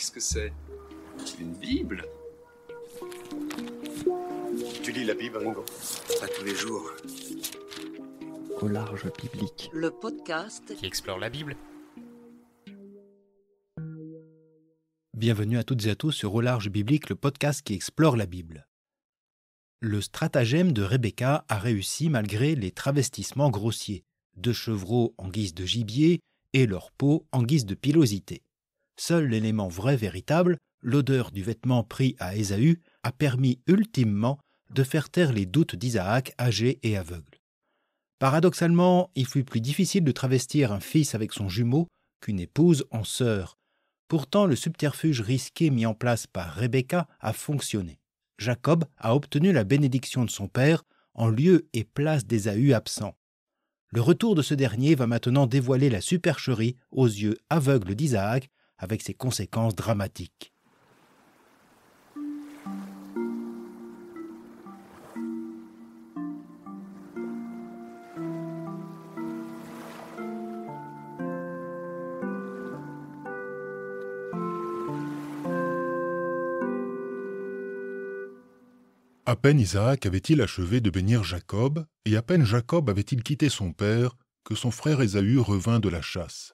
Qu'est-ce que c'est? Une Bible? Tu lis la Bible, Ringo? Pas tous les jours. Au large biblique. Le podcast qui explore la Bible. Bienvenue à toutes et à tous sur Au large biblique, le podcast qui explore la Bible. Le stratagème de Rebecca a réussi malgré les travestissements grossiers, 2 chevreaux en guise de gibier et leur peau en guise de pilosité. Seul l'élément vrai véritable, l'odeur du vêtement pris à Ésaü, a permis ultimement de faire taire les doutes d'Isaac, âgé et aveugle. Paradoxalement, il fut plus difficile de travestir un fils avec son jumeau qu'une épouse en sœur. Pourtant, le subterfuge risqué mis en place par Rebecca a fonctionné. Jacob a obtenu la bénédiction de son père en lieu et place d'Ésaü absent. Le retour de ce dernier va maintenant dévoiler la supercherie aux yeux aveugles d'Isaac avec ses conséquences dramatiques. À peine Isaac avait-il achevé de bénir Jacob, et à peine Jacob avait-il quitté son père, que son frère Ésaü revint de la chasse.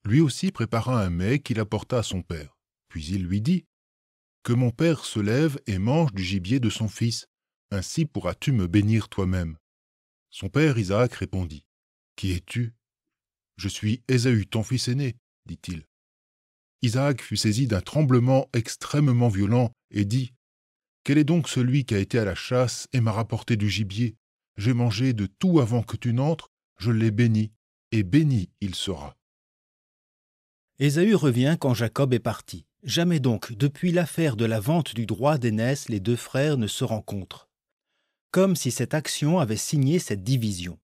Lui aussi prépara un mets qu'il apporta à son père. Puis il lui dit : « Que mon père se lève et mange du gibier de son fils, ainsi pourras-tu me bénir toi-même. » Son père Isaac répondit : « Qui es-tu ? » ?»« Je suis Ésaü, ton fils aîné, dit-il. Isaac fut saisi d'un tremblement extrêmement violent et dit : « Quel est donc celui qui a été à la chasse et m'a rapporté du gibier ? J'ai mangé de tout avant que tu n'entres, je l'ai béni, et béni il sera. » Ésaü revient quand Jacob est parti. Jamais donc, depuis l'affaire de la vente du droit d'aînesse, les 2 frères ne se rencontrent. Comme si cette action avait signé cette division.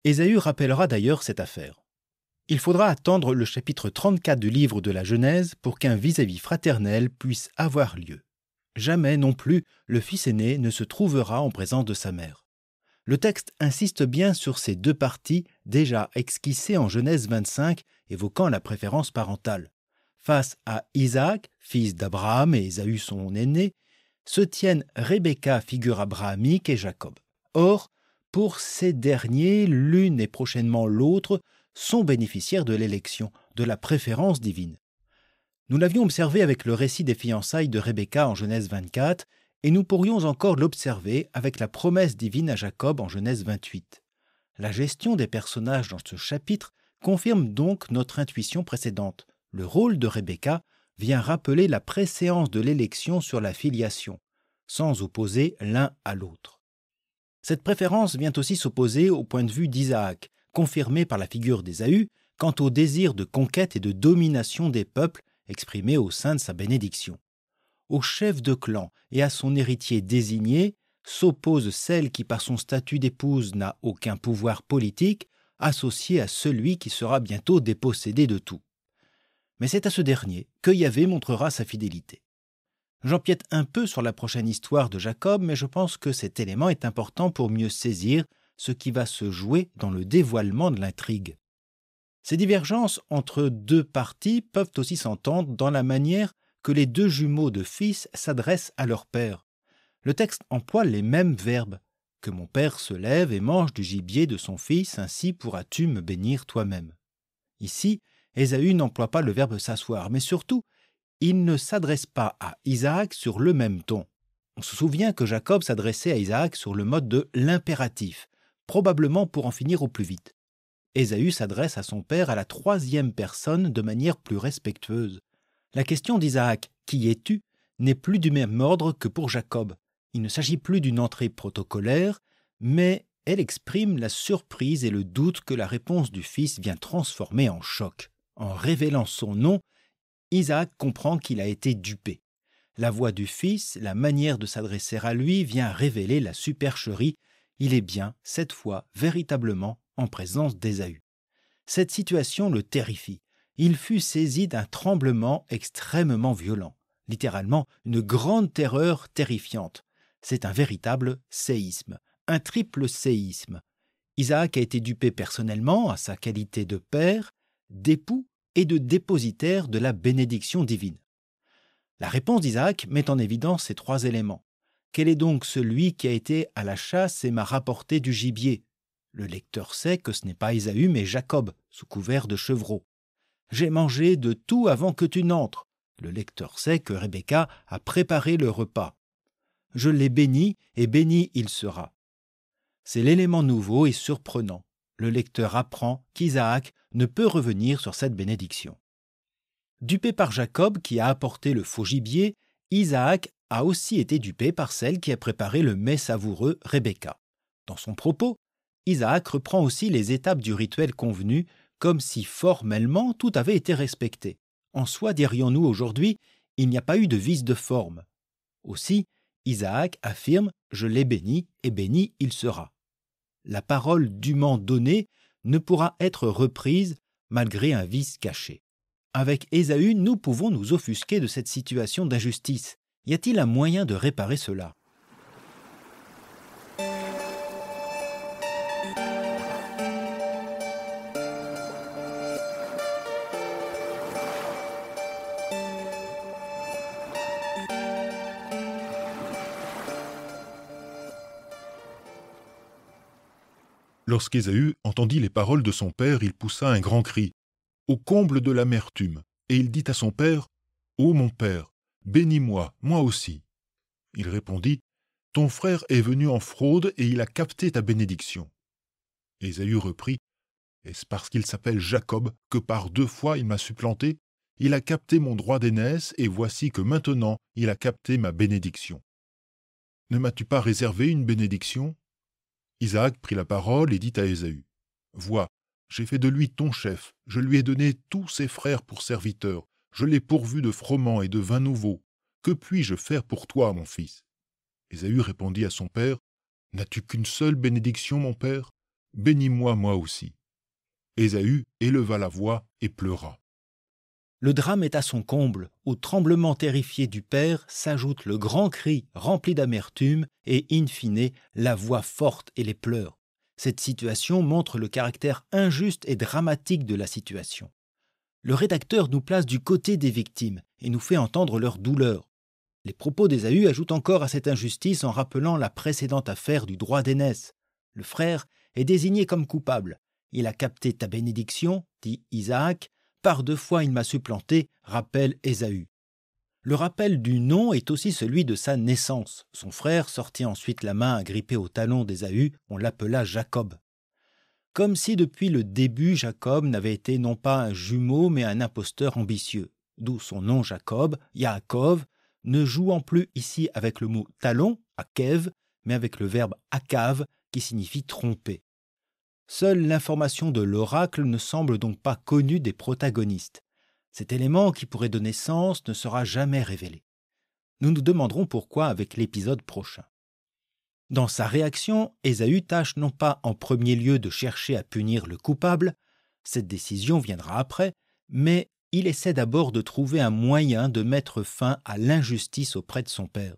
Ésaü rappellera d'ailleurs cette affaire. Il faudra attendre le chapitre 34 du livre de la Genèse pour qu'un vis-à-vis fraternel puisse avoir lieu. Jamais non plus le fils aîné ne se trouvera en présence de sa mère. Le texte insiste bien sur ces 2 parties déjà esquissées en Genèse 25, évoquant la préférence parentale. Face à Isaac, fils d'Abraham et Ésaü son aîné, se tiennent Rebecca, figure abrahamique, et Jacob. Or, pour ces derniers, l'une et prochainement l'autre sont bénéficiaires de l'élection, de la préférence divine. Nous l'avions observé avec le récit des fiançailles de Rebecca en Genèse 24, et nous pourrions encore l'observer avec la promesse divine à Jacob en Genèse 28. La gestion des personnages dans ce chapitre confirme donc notre intuition précédente. Le rôle de Rebecca vient rappeler la préséance de l'élection sur la filiation, sans opposer l'un à l'autre. Cette préférence vient aussi s'opposer au point de vue d'Isaac, confirmé par la figure d'Ésaü, quant au désir de conquête et de domination des peuples exprimé au sein de sa bénédiction. Au chef de clan et à son héritier désigné s'oppose celle qui, par son statut d'épouse, n'a aucun pouvoir politique, associée à celui qui sera bientôt dépossédé de tout. Mais c'est à ce dernier que Yahvé montrera sa fidélité. J'empiète un peu sur la prochaine histoire de Jacob, mais je pense que cet élément est important pour mieux saisir ce qui va se jouer dans le dévoilement de l'intrigue. Ces divergences entre 2 parties peuvent aussi s'entendre dans la manière que les 2 jumeaux de fils s'adressent à leur père. Le texte emploie les mêmes verbes. « Que mon père se lève et mange du gibier de son fils, ainsi pourras-tu me bénir toi-même. » Ici, Ésaü n'emploie pas le verbe s'asseoir, mais surtout, il ne s'adresse pas à Isaac sur le même ton. On se souvient que Jacob s'adressait à Isaac sur le mode de l'impératif, probablement pour en finir au plus vite. Ésaü s'adresse à son père à la 3e personne de manière plus respectueuse. La question d'Isaac « Qui es-tu » n'est plus du même ordre que pour Jacob. Il ne s'agit plus d'une entrée protocolaire, mais elle exprime la surprise et le doute que la réponse du fils vient transformer en choc. En révélant son nom, Isaac comprend qu'il a été dupé. La voix du fils, la manière de s'adresser à lui vient révéler la supercherie. Il est bien, cette fois, véritablement en présence d'Ésaü. Cette situation le terrifie. Il fut saisi d'un tremblement extrêmement violent, littéralement une grande terreur terrifiante. C'est un véritable séisme, un triple séisme. Isaac a été dupé personnellement à sa qualité de père, d'époux et de dépositaire de la bénédiction divine. La réponse d'Isaac met en évidence ces 3 éléments. Quel est donc celui qui a été à la chasse et m'a rapporté du gibier? Le lecteur sait que ce n'est pas Ésaü, mais Jacob, sous couvert de chevreau. J'ai mangé de tout avant que tu n'entres. Le lecteur sait que Rebecca a préparé le repas. Je l'ai béni, et béni il sera. C'est l'élément nouveau et surprenant. Le lecteur apprend qu'Isaac ne peut revenir sur cette bénédiction. Dupé par Jacob qui a apporté le faux gibier, Isaac a aussi été dupé par celle qui a préparé le mets savoureux, Rebecca. Dans son propos, Isaac reprend aussi les étapes du rituel convenu, comme si formellement tout avait été respecté. En soi, dirions-nous aujourd'hui, il n'y a pas eu de vice de forme. Aussi, Isaac affirme « Je l'ai béni, et béni il sera ». La parole dûment donnée ne pourra être reprise malgré un vice caché. Avec Ésaü, nous pouvons nous offusquer de cette situation d'injustice. Y a-t-il un moyen de réparer cela? Lorsqu'Ésaü entendit les paroles de son père, il poussa un grand cri, au comble de l'amertume, et il dit à son père, « Ô mon père, bénis-moi, moi aussi. » Il répondit, « Ton frère est venu en fraude et il a capté ta bénédiction. » Ésaü reprit, « Est-ce parce qu'il s'appelle Jacob que par 2 fois il m'a supplanté? Il a capté mon droit d'aînesse et voici que maintenant il a capté ma bénédiction. Ne m'as-tu pas réservé une bénédiction ?» Isaac prit la parole et dit à Ésaü, « Vois, j'ai fait de lui ton chef, je lui ai donné tous ses frères pour serviteurs, je l'ai pourvu de froment et de vin nouveau. Que puis-je faire pour toi, mon fils ?» Ésaü répondit à son père, « N'as-tu qu'une seule bénédiction, mon père? Bénis-moi, moi aussi. » Ésaü éleva la voix et pleura. Le drame est à son comble. Au tremblement terrifié du père s'ajoute le grand cri rempli d'amertume et, in fine, la voix forte et les pleurs. Cette situation montre le caractère injuste et dramatique de la situation. Le rédacteur nous place du côté des victimes et nous fait entendre leur douleur. Les propos d'Ésaü ajoutent encore à cette injustice en rappelant la précédente affaire du droit d'aînesse. Le frère est désigné comme coupable. Il a capté ta bénédiction, dit Isaac. Par 2 fois il m'a supplanté, rappelle Ésaü. Le rappel du nom est aussi celui de sa naissance. Son frère sortit ensuite la main agrippée au talon d'Ésaü, on l'appela Jacob. Comme si depuis le début Jacob n'avait été non pas un jumeau mais un imposteur ambitieux. D'où son nom Jacob, Yaakov, ne jouant plus ici avec le mot talon, akev, mais avec le verbe akav qui signifie tromper. Seule l'information de l'oracle ne semble donc pas connue des protagonistes. Cet élément qui pourrait donner sens ne sera jamais révélé. Nous nous demanderons pourquoi avec l'épisode prochain. Dans sa réaction, Ésaü tâche non pas en premier lieu de chercher à punir le coupable, cette décision viendra après, mais il essaie d'abord de trouver un moyen de mettre fin à l'injustice auprès de son père.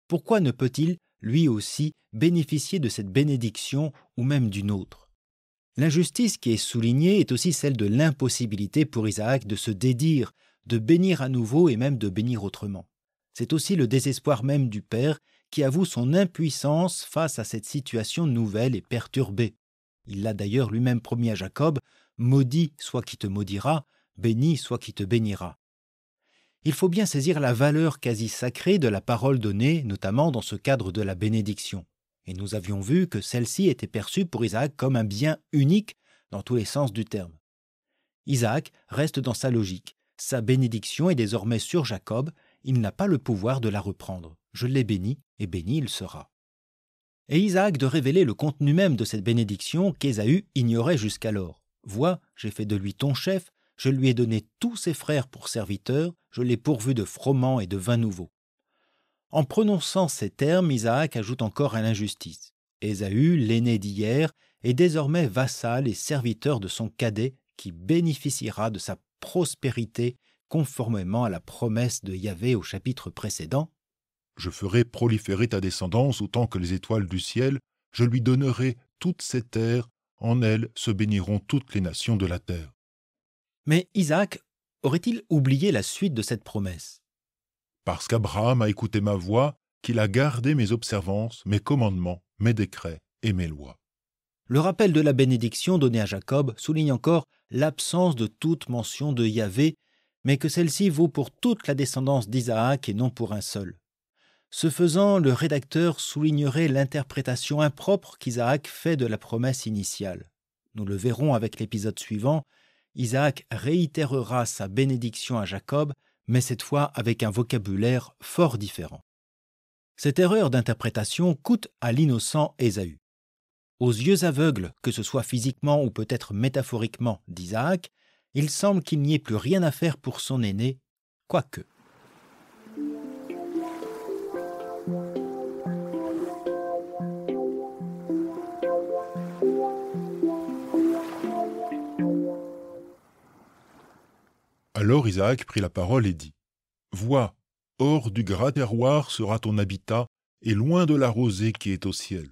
Pourquoi ne peut-il, lui aussi, bénéficier de cette bénédiction ou même d'une autre? L'injustice qui est soulignée est aussi celle de l'impossibilité pour Isaac de se dédire, de bénir à nouveau et même de bénir autrement. C'est aussi le désespoir même du père qui avoue son impuissance face à cette situation nouvelle et perturbée. Il l'a d'ailleurs lui-même promis à Jacob, « Maudit soit qui te maudira, béni soit qui te bénira ». Il faut bien saisir la valeur quasi sacrée de la parole donnée, notamment dans ce cadre de la bénédiction. Et nous avions vu que celle-ci était perçue pour Isaac comme un bien unique dans tous les sens du terme. Isaac reste dans sa logique. Sa bénédiction est désormais sur Jacob, il n'a pas le pouvoir de la reprendre. Je l'ai béni, et béni il sera. Et Isaac de révéler le contenu même de cette bénédiction qu'Ésaü ignorait jusqu'alors. Vois, j'ai fait de lui ton chef, je lui ai donné tous ses frères pour serviteurs, je l'ai pourvu de froment et de vin nouveau. En prononçant ces termes, Isaac ajoute encore à l'injustice. Ésaü, l'aîné d'hier, est désormais vassal et serviteur de son cadet qui bénéficiera de sa prospérité conformément à la promesse de Yahvé au chapitre précédent. « Je ferai proliférer ta descendance autant que les étoiles du ciel, je lui donnerai toutes ces terres, en elles se béniront toutes les nations de la terre. » Mais Isaac aurait-il oublié la suite de cette promesse? parce qu'Abraham a écouté ma voix, qu'il a gardé mes observances, mes commandements, mes décrets et mes lois. » Le rappel de la bénédiction donnée à Jacob souligne encore l'absence de toute mention de Yahvé, mais que celle-ci vaut pour toute la descendance d'Isaac et non pour un seul. Ce faisant, le rédacteur soulignerait l'interprétation impropre qu'Isaac fait de la promesse initiale. Nous le verrons avec l'épisode suivant, Isaac réitérera sa bénédiction à Jacob, mais cette fois avec un vocabulaire fort différent. Cette erreur d'interprétation coûte à l'innocent Ésaü. Aux yeux aveugles, que ce soit physiquement ou peut-être métaphoriquement d'Isaac, il semble qu'il n'y ait plus rien à faire pour son aîné, quoique. Alors Isaac prit la parole et dit : « Vois, hors du gras terroir sera ton habitat, et loin de la rosée qui est au ciel.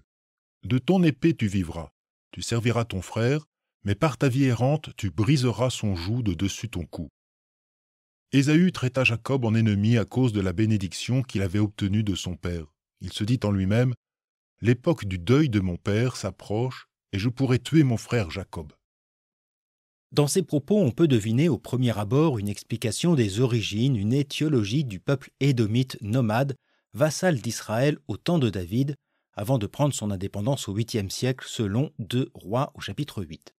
De ton épée tu vivras, tu serviras ton frère, mais par ta vie errante tu briseras son joug de dessus ton cou. » Ésaü traita Jacob en ennemi à cause de la bénédiction qu'il avait obtenue de son père. Il se dit en lui-même : « L'époque du deuil de mon père s'approche, et je pourrai tuer mon frère Jacob. » Dans ces propos, on peut deviner au premier abord une explication des origines, une étiologie du peuple édomite nomade, vassal d'Israël au temps de David, avant de prendre son indépendance au 8e siècle selon 2 Rois au chapitre 8.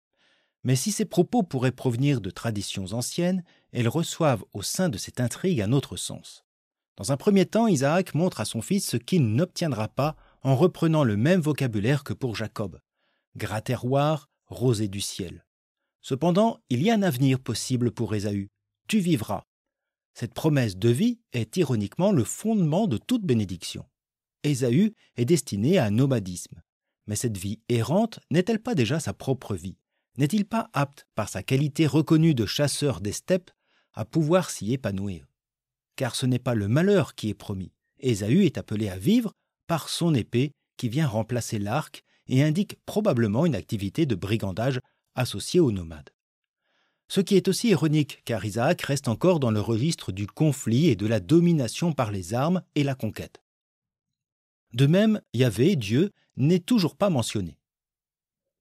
Mais si ces propos pourraient provenir de traditions anciennes, elles reçoivent au sein de cette intrigue un autre sens. Dans un premier temps, Isaac montre à son fils ce qu'il n'obtiendra pas en reprenant le même vocabulaire que pour Jacob. Gras terroir, rosée du ciel. Cependant, il y a un avenir possible pour Ésaü. Tu vivras. Cette promesse de vie est ironiquement le fondement de toute bénédiction. Ésaü est destiné à un nomadisme. Mais cette vie errante n'est-elle pas déjà sa propre vie ? N'est-il pas apte, par sa qualité reconnue de chasseur des steppes, à pouvoir s'y épanouir ? Car ce n'est pas le malheur qui est promis. Ésaü est appelé à vivre par son épée qui vient remplacer l'arc et indique probablement une activité de brigandage associée aux nomades. Ce qui est aussi ironique, car Isaac reste encore dans le registre du conflit et de la domination par les armes et la conquête. De même, Yahvé, Dieu, n'est toujours pas mentionné.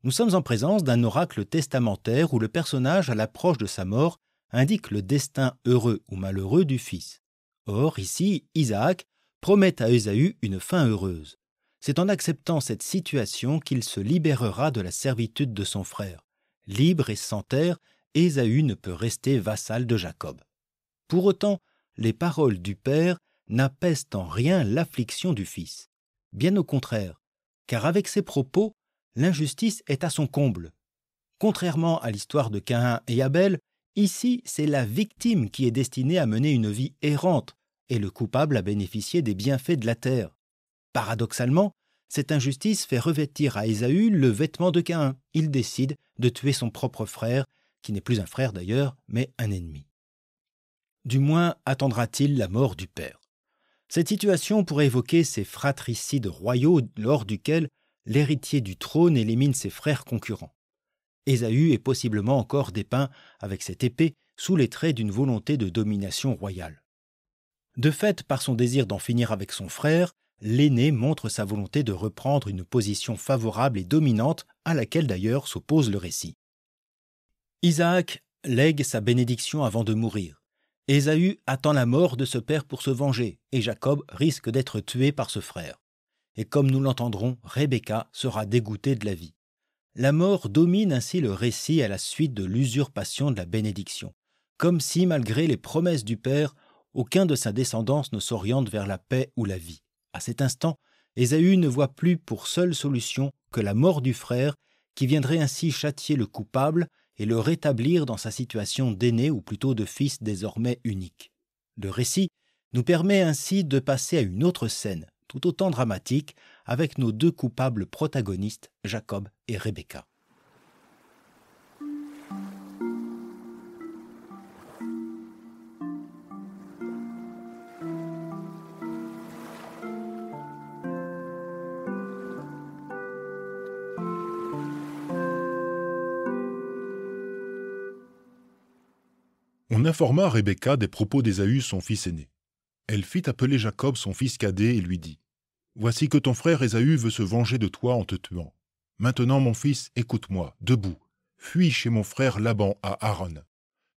Nous sommes en présence d'un oracle testamentaire où le personnage, à l'approche de sa mort, indique le destin heureux ou malheureux du fils. Or, ici, Isaac promet à Ésaü une fin heureuse. C'est en acceptant cette situation qu'il se libérera de la servitude de son frère. Libre et sans terre, Ésaü ne peut rester vassal de Jacob. Pour autant, les paroles du père n'apaisent en rien l'affliction du fils. Bien au contraire, car avec ses propos, l'injustice est à son comble. Contrairement à l'histoire de Caïn et Abel, ici c'est la victime qui est destinée à mener une vie errante et le coupable à bénéficier des bienfaits de la terre. Paradoxalement, cette injustice fait revêtir à Ésaü le vêtement de Caïn. Il décide de tuer son propre frère, qui n'est plus un frère d'ailleurs, mais un ennemi. Du moins attendra-t-il la mort du père. Cette situation pourrait évoquer ces fratricides royaux lors duquel l'héritier du trône élimine ses frères concurrents. Ésaü est possiblement encore dépeint avec cette épée sous les traits d'une volonté de domination royale. De fait, par son désir d'en finir avec son frère, l'aîné montre sa volonté de reprendre une position favorable et dominante à laquelle d'ailleurs s'oppose le récit. Isaac lègue sa bénédiction avant de mourir. Ésaü attend la mort de ce père pour se venger et Jacob risque d'être tué par ce frère. Et comme nous l'entendrons, Rebecca sera dégoûtée de la vie. La mort domine ainsi le récit à la suite de l'usurpation de la bénédiction, comme si, malgré les promesses du père, aucun de sa descendance ne s'oriente vers la paix ou la vie. À cet instant, Ésaü ne voit plus pour seule solution que la mort du frère, qui viendrait ainsi châtier le coupable et le rétablir dans sa situation d'aîné ou plutôt de fils désormais unique. Le récit nous permet ainsi de passer à une autre scène, tout autant dramatique, avec nos deux coupables protagonistes, Jacob et Rebecca. On informa Rebecca des propos d'Ésaü, son fils aîné. Elle fit appeler Jacob son fils cadet et lui dit « Voici que ton frère Ésaü veut se venger de toi en te tuant. Maintenant, mon fils, écoute-moi, debout. Fuis chez mon frère Laban à Haran.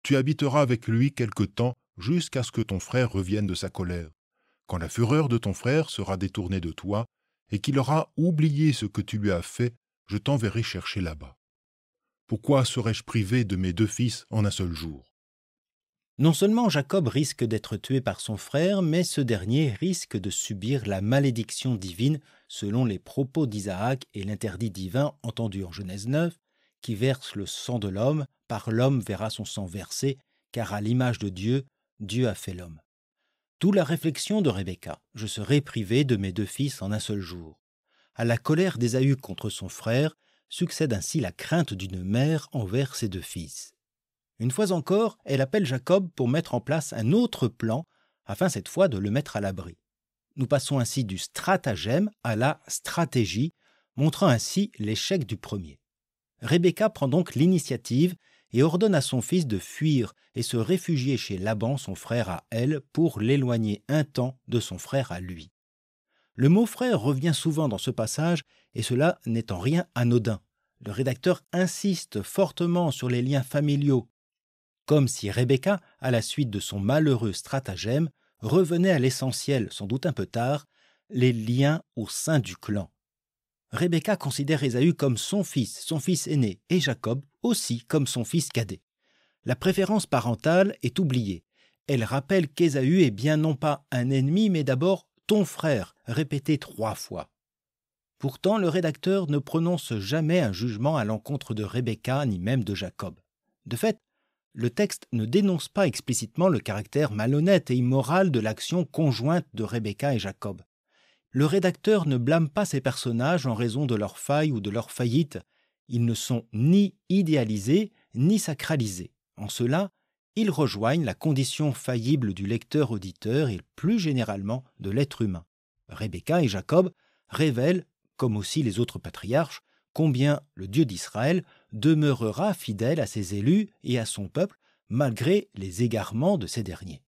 Tu habiteras avec lui quelque temps jusqu'à ce que ton frère revienne de sa colère. Quand la fureur de ton frère sera détournée de toi et qu'il aura oublié ce que tu lui as fait, je t'enverrai chercher là-bas. Pourquoi serais-je privé de mes 2 fils en un seul jour ?» Non seulement Jacob risque d'être tué par son frère, mais ce dernier risque de subir la malédiction divine selon les propos d'Isaac et l'interdit divin entendu en Genèse 9, qui verse le sang de l'homme, par l'homme verra son sang versé, car à l'image de Dieu, Dieu a fait l'homme. D'où la réflexion de Rebecca, je serai privé de mes 2 fils en un seul jour. À la colère d'Ésaü contre son frère succède ainsi la crainte d'une mère envers ses 2 fils. Une fois encore, elle appelle Jacob pour mettre en place un autre plan, afin cette fois de le mettre à l'abri. Nous passons ainsi du stratagème à la stratégie, montrant ainsi l'échec du premier. Rebecca prend donc l'initiative et ordonne à son fils de fuir et se réfugier chez Laban, son frère à elle, pour l'éloigner un temps de son frère à lui. Le mot frère revient souvent dans ce passage et cela n'est en rien anodin. Le rédacteur insiste fortement sur les liens familiaux, comme si Rebecca, à la suite de son malheureux stratagème, revenait à l'essentiel, sans doute un peu tard, les liens au sein du clan. Rebecca considère Ésaü comme son fils aîné, et Jacob aussi comme son fils cadet. La préférence parentale est oubliée. Elle rappelle qu'Ésaü est bien non pas un ennemi, mais d'abord ton frère, répété 3 fois. Pourtant, le rédacteur ne prononce jamais un jugement à l'encontre de Rebecca, ni même de Jacob. De fait, le texte ne dénonce pas explicitement le caractère malhonnête et immoral de l'action conjointe de Rebecca et Jacob. Le rédacteur ne blâme pas ces personnages en raison de leurs failles ou de leur faillite. Ils ne sont ni idéalisés ni sacralisés. En cela, ils rejoignent la condition faillible du lecteur-auditeur et plus généralement de l'être humain. Rebecca et Jacob révèlent, comme aussi les autres patriarches, combien le Dieu d'Israël demeurera fidèle à ses élus et à son peuple malgré les égarements de ces derniers.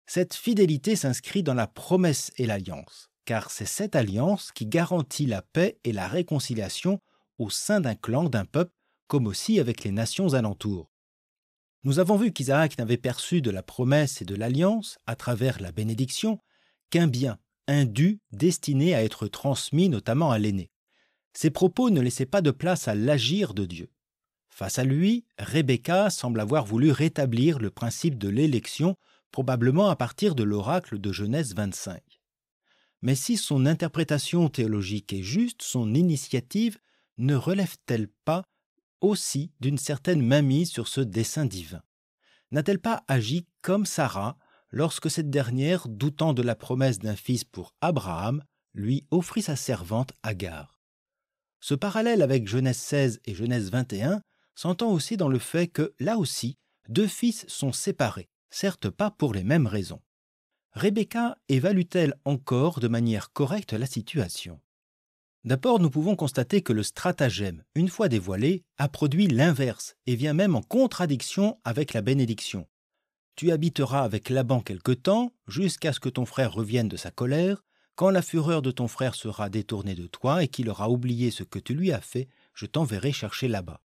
Cette fidélité s'inscrit dans la promesse et l'alliance, car c'est cette alliance qui garantit la paix et la réconciliation au sein d'un clan, d'un peuple, comme aussi avec les nations alentours. Nous avons vu qu'Isaac n'avait perçu de la promesse et de l'alliance, à travers la bénédiction, qu'un bien, un dû destiné à être transmis notamment à l'aîné. Ces propos ne laissaient pas de place à l'agir de Dieu. Face à lui, Rebecca semble avoir voulu rétablir le principe de l'élection, probablement à partir de l'oracle de Genèse 25. Mais si son interprétation théologique est juste, son initiative ne relève-t-elle pas aussi d'une certaine mainmise sur ce dessein divin? N'a-t-elle pas agi comme Sarah lorsque cette dernière, doutant de la promesse d'un fils pour Abraham, lui offrit sa servante Agar? Ce parallèle avec Genèse 16 et Genèse 21 s'entend aussi dans le fait que, là aussi, 2 fils sont séparés, certes pas pour les mêmes raisons. Rebecca évalue-t-elle encore de manière correcte la situation? D'abord, nous pouvons constater que le stratagème, une fois dévoilé, a produit l'inverse et vient même en contradiction avec la bénédiction. Tu habiteras avec Laban quelque temps, jusqu'à ce que ton frère revienne de sa colère. Quand la fureur de ton frère sera détournée de toi et qu'il aura oublié ce que tu lui as fait, je t'enverrai chercher là-bas.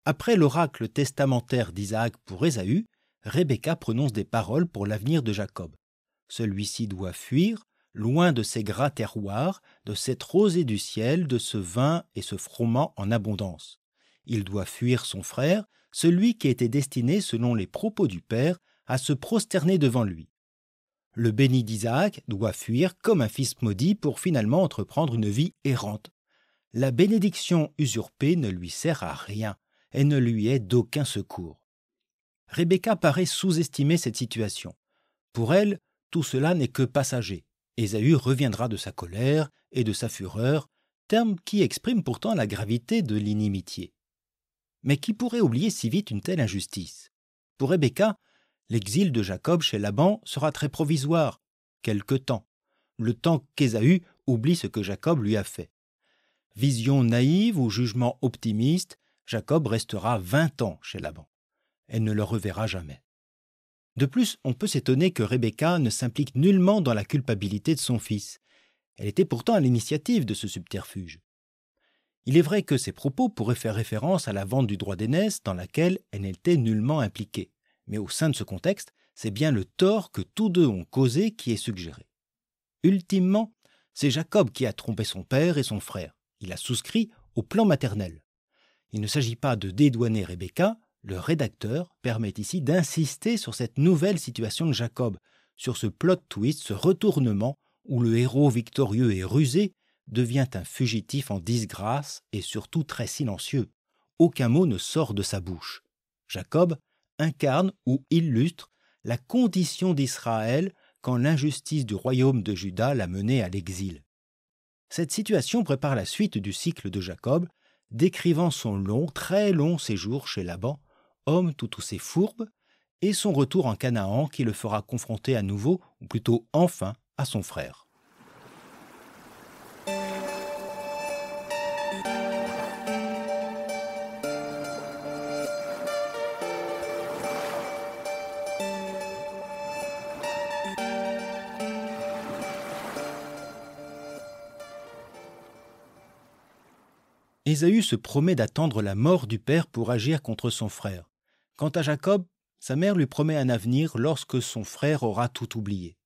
Après l'oracle testamentaire d'Isaac pour Ésaü, Rebecca prononce des paroles pour l'avenir de Jacob. Celui-ci doit fuir, loin de ces gras terroirs, de cette rosée du ciel, de ce vin et ce froment en abondance. Il doit fuir son frère, celui qui était destiné, selon les propos du père, à se prosterner devant lui. Le béni d'Isaac doit fuir comme un fils maudit pour finalement entreprendre une vie errante. La bénédiction usurpée ne lui sert à rien et ne lui est d'aucun secours. Rebecca paraît sous-estimer cette situation. Pour elle, tout cela n'est que passager. Ésaü reviendra de sa colère et de sa fureur, termes qui expriment pourtant la gravité de l'inimitié. Mais qui pourrait oublier si vite une telle injustice? Pour Rebecca, l'exil de Jacob chez Laban sera très provisoire, quelque temps, le temps qu'Ésaü oublie ce que Jacob lui a fait. Vision naïve ou jugement optimiste, Jacob restera 20 ans chez Laban. Elle ne le reverra jamais. De plus, on peut s'étonner que Rebecca ne s'implique nullement dans la culpabilité de son fils. Elle était pourtant à l'initiative de ce subterfuge. Il est vrai que ces propos pourraient faire référence à la vente du droit d'aînesse dans laquelle elle n'était nullement impliquée. Mais au sein de ce contexte, c'est bien le tort que tous deux ont causé qui est suggéré. Ultimement, c'est Jacob qui a trompé son père et son frère. Il a souscrit au plan maternel. Il ne s'agit pas de dédouaner Rebecca, le rédacteur permet ici d'insister sur cette nouvelle situation de Jacob, sur ce plot twist, ce retournement où le héros victorieux et rusé devient un fugitif en disgrâce et surtout très silencieux. Aucun mot ne sort de sa bouche. Jacob incarne ou illustre la condition d'Israël quand l'injustice du royaume de Juda l'a mené à l'exil. Cette situation prépare la suite du cycle de Jacob, décrivant son long, très long séjour chez Laban, homme tout aussi fourbe, et son retour en Canaan qui le fera confronter à nouveau, ou plutôt enfin, à son frère. Ésaü se promet d'attendre la mort du père pour agir contre son frère. Quant à Jacob, sa mère lui promet un avenir lorsque son frère aura tout oublié.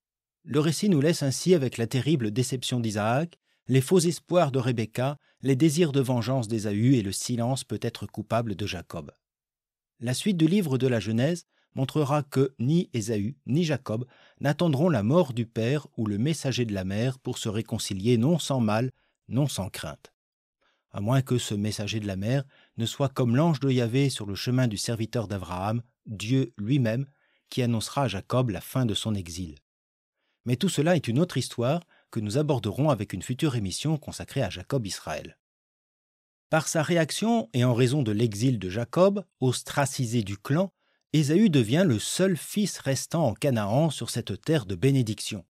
Le récit nous laisse ainsi avec la terrible déception d'Isaac, les faux espoirs de Rebecca, les désirs de vengeance d'Ésaü et le silence peut-être coupable de Jacob. La suite du livre de la Genèse montrera que ni Ésaü ni Jacob n'attendront la mort du père ou le messager de la mère pour se réconcilier non sans mal, non sans crainte. À moins que ce messager de la mer ne soit comme l'ange de Yahvé sur le chemin du serviteur d'Abraham, Dieu lui-même, qui annoncera à Jacob la fin de son exil. Mais tout cela est une autre histoire que nous aborderons avec une future émission consacrée à Jacob Israël. Par sa réaction et en raison de l'exil de Jacob, ostracisé du clan, Ésaü devient le seul fils restant en Canaan sur cette terre de bénédiction.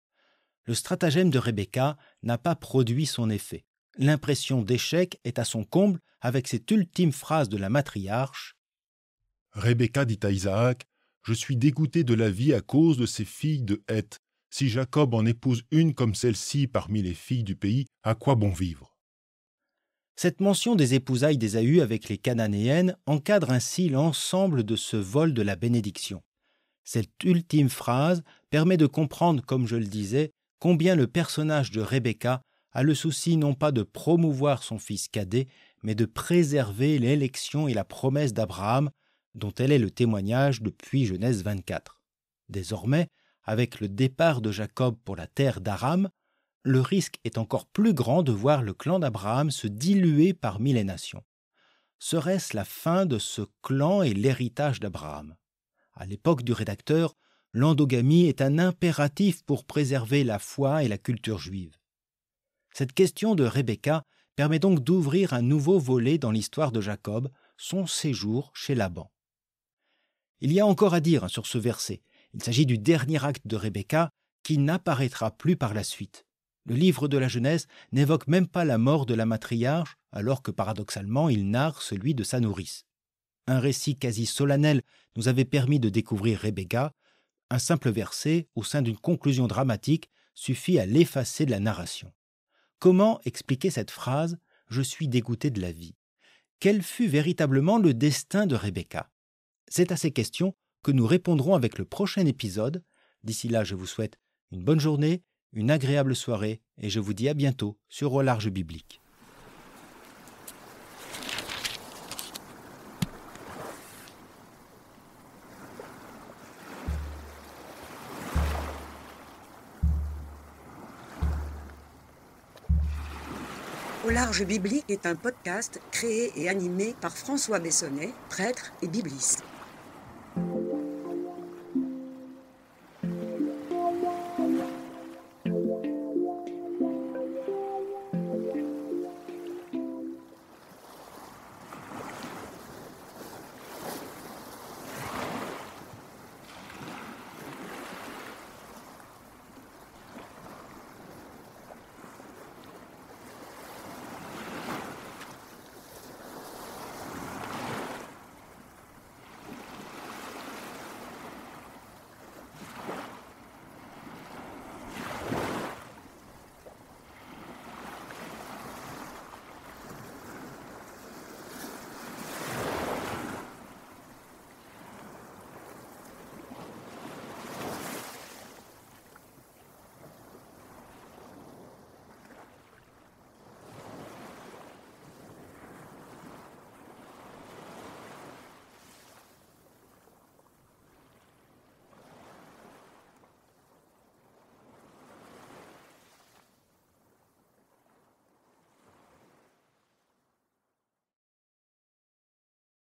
Le stratagème de Rebecca n'a pas produit son effet. L'impression d'échec est à son comble avec cette ultime phrase de la matriarche. Rebecca dit à Isaac, « Je suis dégoûté de la vie à cause de ces filles de Heth. Si Jacob en épouse une comme celle-ci parmi les filles du pays, à quoi bon vivre ?» Cette mention des épousailles d'Ésaü avec les Cananéennes encadre ainsi l'ensemble de ce vol de la bénédiction. Cette ultime phrase permet de comprendre, comme je le disais, combien le personnage de Rebecca a le souci non pas de promouvoir son fils cadet, mais de préserver l'élection et la promesse d'Abraham, dont elle est le témoignage depuis Genèse 24. Désormais, avec le départ de Jacob pour la terre d'Aram, le risque est encore plus grand de voir le clan d'Abraham se diluer parmi les nations. Serait-ce la fin de ce clan et l'héritage d'Abraham ? À l'époque du rédacteur, l'endogamie est un impératif pour préserver la foi et la culture juive. Cette question de Rebecca permet donc d'ouvrir un nouveau volet dans l'histoire de Jacob, son séjour chez Laban. Il y a encore à dire sur ce verset. Il s'agit du dernier acte de Rebecca qui n'apparaîtra plus par la suite. Le livre de la Genèse n'évoque même pas la mort de la matriarche, alors que paradoxalement il narre celui de sa nourrice. Un récit quasi solennel nous avait permis de découvrir Rebecca. Un simple verset, au sein d'une conclusion dramatique, suffit à l'effacer de la narration. Comment expliquer cette phrase « Je suis dégoûté de la vie » ? Quel fut véritablement le destin de Rebecca ? C'est à ces questions que nous répondrons avec le prochain épisode. D'ici là, je vous souhaite une bonne journée, une agréable soirée et je vous dis à bientôt sur Au Large Biblique. Au Large Biblique est un podcast créé et animé par François Bessonnet, prêtre et bibliste.